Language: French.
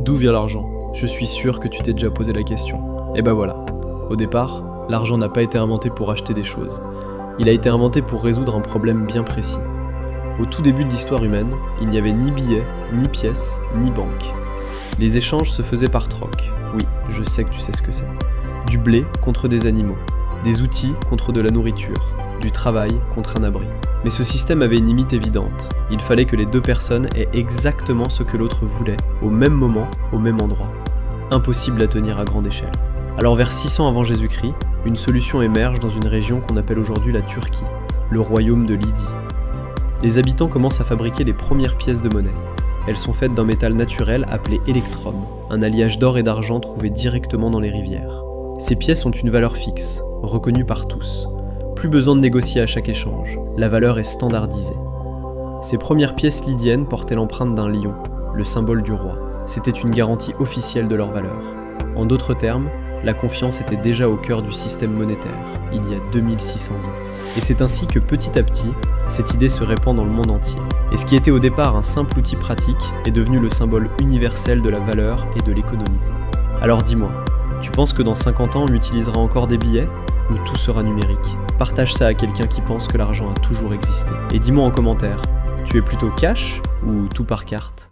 D'où vient l'argent? Je suis sûr que tu t'es déjà posé la question. Et ben voilà. Au départ, l'argent n'a pas été inventé pour acheter des choses. Il a été inventé pour résoudre un problème bien précis. Au tout début de l'histoire humaine, il n'y avait ni billets, ni pièces, ni banques. Les échanges se faisaient par troc. Oui, je sais que tu sais ce que c'est. Du blé contre des animaux, des outils contre de la nourriture, du travail contre un abri. Mais ce système avait une limite évidente. Il fallait que les deux personnes aient exactement ce que l'autre voulait, au même moment, au même endroit. Impossible à tenir à grande échelle. Alors vers 600 avant Jésus-Christ, une solution émerge dans une région qu'on appelle aujourd'hui la Turquie, le royaume de Lydie. Les habitants commencent à fabriquer les premières pièces de monnaie. Elles sont faites d'un métal naturel appelé électrum, un alliage d'or et d'argent trouvé directement dans les rivières. Ces pièces ont une valeur fixe, reconnue par tous. Plus besoin de négocier à chaque échange, la valeur est standardisée. Ces premières pièces lydiennes portaient l'empreinte d'un lion, le symbole du roi. C'était une garantie officielle de leur valeur. En d'autres termes, la confiance était déjà au cœur du système monétaire, il y a 2600 ans. Et c'est ainsi que petit à petit, cette idée se répand dans le monde entier. Et ce qui était au départ un simple outil pratique est devenu le symbole universel de la valeur et de l'économie. Alors dis-moi, tu penses que dans 50 ans on utilisera encore des billets ou tout sera numérique? Partage ça à quelqu'un qui pense que l'argent a toujours existé. Et dis-moi en commentaire, tu es plutôt cash ou tout par carte?